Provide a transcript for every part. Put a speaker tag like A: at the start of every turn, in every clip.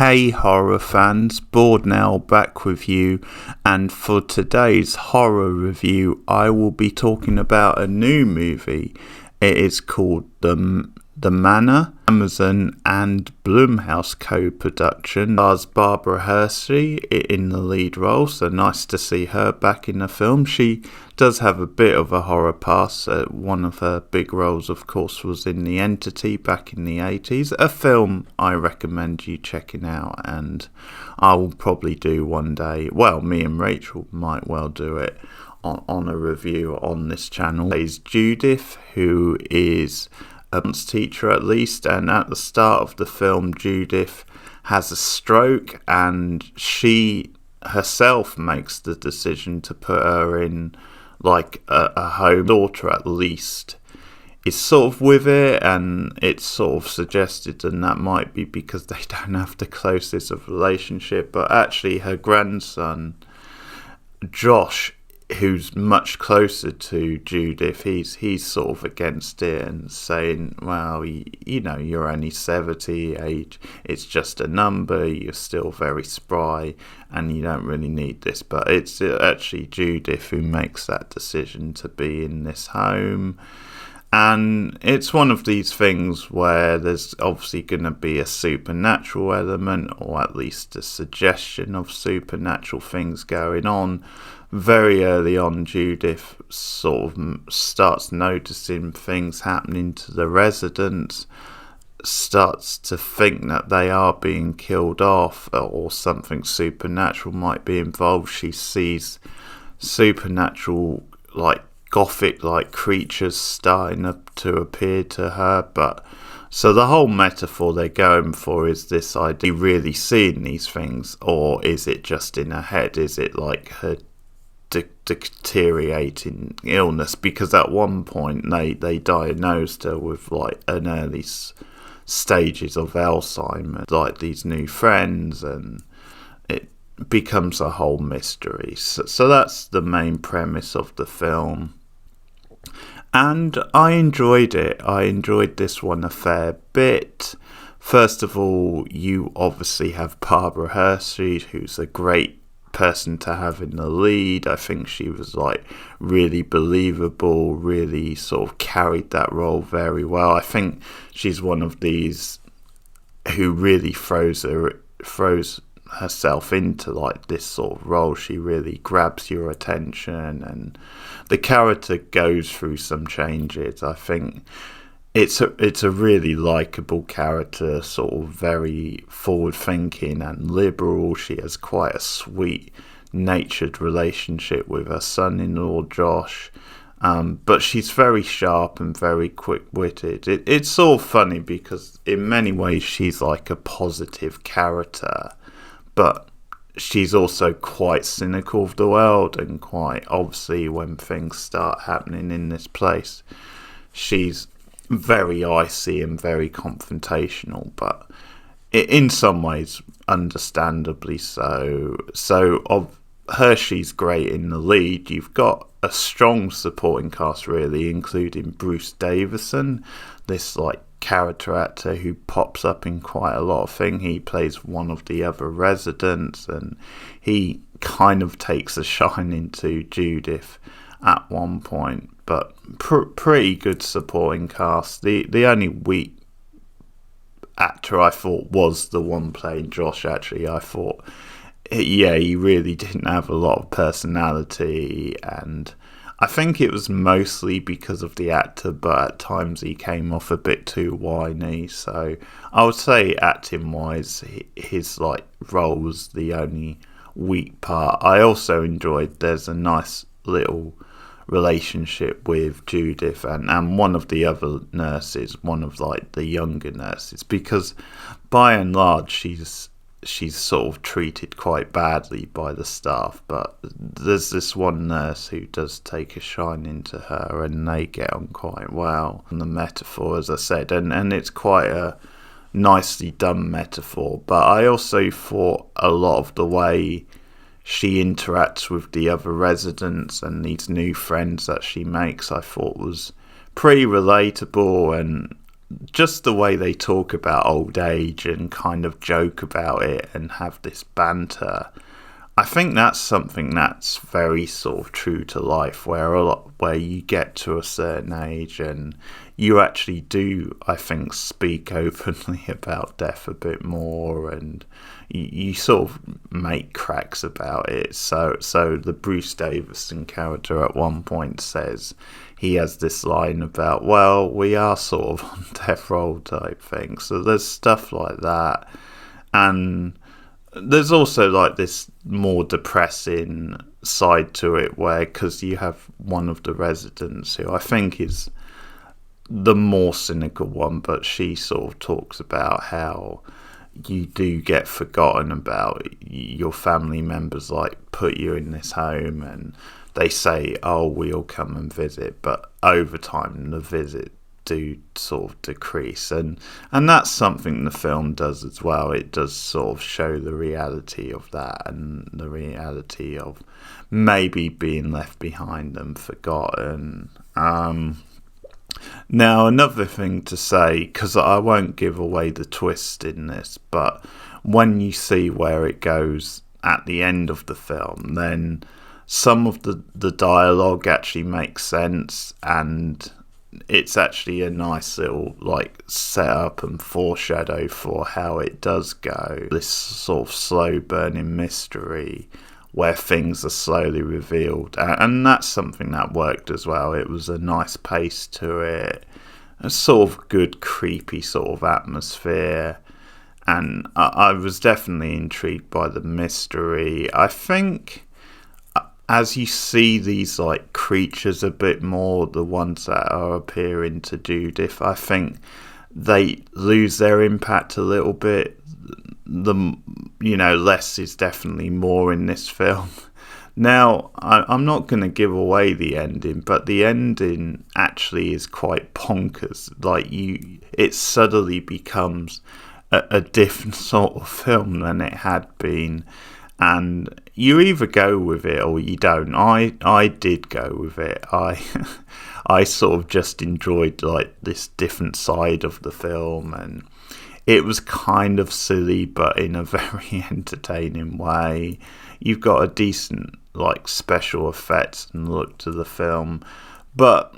A: Hey horror fans, Bored Now back with you, and for today's horror review I will be talking about a new movie. It is called The Manor, Amazon and Blumhouse co-production. Stars Barbara Hershey in the lead role, so nice to see her back in the film. She does have a bit of a horror past. One of her big roles, of course, was in The Entity back in the 80s, a film I recommend you checking out, and I will probably do one day. Well, me and Rachel might well do it on a review on this channel. Plays Judith, who is a dance teacher at least, and at the start of the film Judith has a stroke and she herself makes the decision to put her in like a home. Daughter at least is sort of with it, and it's sort of suggested, and that might be because they don't have the closest of relationship, but actually her grandson Josh, who's much closer to Judith, he's sort of against it and saying, well, you know, you're only 70, age, it's just a number, you're still very spry and you don't really need this. But it's actually Judith who makes that decision to be in this home. And it's one of these things where there's obviously going to be a supernatural element, or at least a suggestion of supernatural things going on. Very early on, Judith sort of starts noticing things happening to the residents, starts to think that they are being killed off, or something supernatural might be involved. She sees supernatural, like gothic-like creatures starting to appear to her. But so the whole metaphor they're going for is this idea: really seeing these things, or is it just in her head? Is it like her deteriorating illness? Because at one point they diagnosed her with like an early stages of Alzheimer's, like these new friends, and it becomes a whole mystery. So that's the main premise of the film, and I enjoyed it. I enjoyed this one a fair bit. First of all, you obviously have Barbara Hershey, who's a great person to have in the lead. I think she was like really believable, really sort of carried that role very well. I think she's one of these who really throws herself into like this sort of role. She really grabs your attention, and the character goes through some changes. I think it's a really likeable character, sort of very forward-thinking and liberal. She has quite a sweet-natured relationship with her son-in-law, Josh. But she's very sharp and very quick-witted. It's sort of funny because in many ways she's like a positive character, but she's also quite cynical of the world, and quite obviously when things start happening in this place, she's very icy and very confrontational, but in some ways understandably so. So of Hershey's great in the lead. You've got a strong supporting cast really, including Bruce Davison, this like character actor who pops up in quite a lot of things. He plays one of the other residents, and he kind of takes a shine into Judith at one point. But pretty good supporting cast. The only weak actor I thought was the one playing Josh. Actually, I thought, yeah, he really didn't have a lot of personality, and I think it was mostly because of the actor, but at times he came off a bit too whiny. So I would say acting wise, his like role was the only weak part. I also enjoyed there's a nice little relationship with Judith and one of the other nurses, one of like the younger nurses, because by and large she's sort of treated quite badly by the staff, but there's this one nurse who does take a shine into her, and they get on quite well. And the metaphor, as I said, and it's quite a nicely done metaphor, but I also thought a lot of the way she interacts with the other residents and these new friends that she makes, I thought was pretty relatable, and just the way they talk about old age and kind of joke about it and have this banter, I think that's something that's very sort of true to life, where you get to a certain age and you actually do, I think, speak openly about death a bit more, and you sort of make cracks about it. So the Bruce Davison character at one point says, he has this line about, well, we are sort of on death row type thing. So there's stuff like that. And there's also like this more depressing side to it, where, because you have one of the residents who I think is the more cynical one, but she sort of talks about how you do get forgotten about. Your family members like put you in this home and they say, oh, we'll come and visit, but over time the visit do sort of decrease, and that's something the film does as well. It does sort of show the reality of that, and the reality of maybe being left behind and forgotten. Now, another thing to say, because I won't give away the twist in this, but when you see where it goes at the end of the film, then some of the dialogue actually makes sense, and it's actually a nice little like setup and foreshadow for how it does go. This sort of slow burning mystery where things are slowly revealed, and that's something that worked as well. It was a nice pace to it, a sort of good creepy sort of atmosphere, and I was definitely intrigued by the mystery. I think as you see these like creatures a bit more, the ones that are appearing to Judith, I think they lose their impact a little bit. Less is definitely more in this film. Now, I'm not going to give away the ending, but the ending actually is quite bonkers. Like, it suddenly becomes a different sort of film than it had been. And you either go with it or you don't. I did go with it. I sort of just enjoyed like this different side of the film, and it was kind of silly, but in a very entertaining way. You've got a decent like special effects and look to the film, but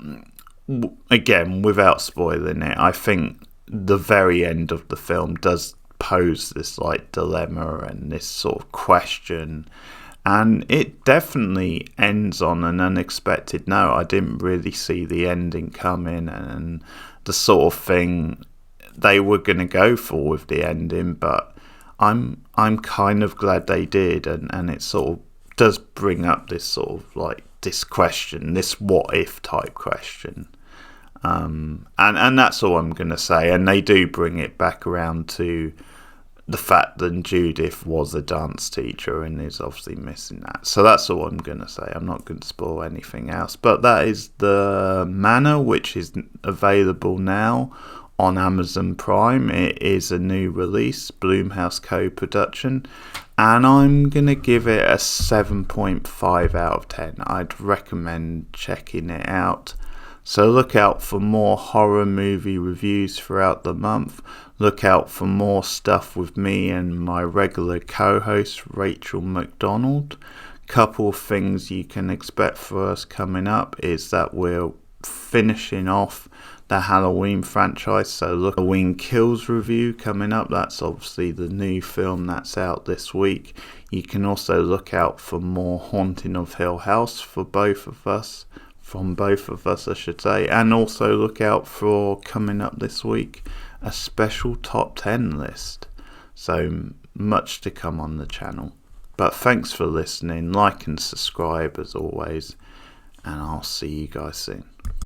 A: again, without spoiling it, I think the very end of the film does pose this like dilemma and this sort of question, and it definitely ends on an unexpected note. I didn't really see the ending coming, and the sort of thing they were going to go for with the ending, but I'm kind of glad they did, and it sort of does bring up this sort of like this question, this what if type question. And that's all I'm going to say. And they do bring it back around to the fact that Judith was a dance teacher and is obviously missing that. So that's all I'm going to say. I'm not going to spoil anything else. But that is the Manor, which is available now on Amazon Prime. It is a new release, Blumhouse co-production. And I'm going to give it a 7.5 out of 10. I'd recommend checking it out. So look out for more horror movie reviews throughout the month. Look out for more stuff with me and my regular co-host Rachel McDonald. Couple of things you can expect for us coming up is that we're finishing off the Halloween franchise. So look, Halloween Kills review coming up. That's obviously the new film that's out this week. You can also look out for more Haunting of Hill House from both of us, I should say. And also look out for, coming up this week, a special top 10 list. So much to come on the channel. But thanks for listening. Like and subscribe as always. And I'll see you guys soon.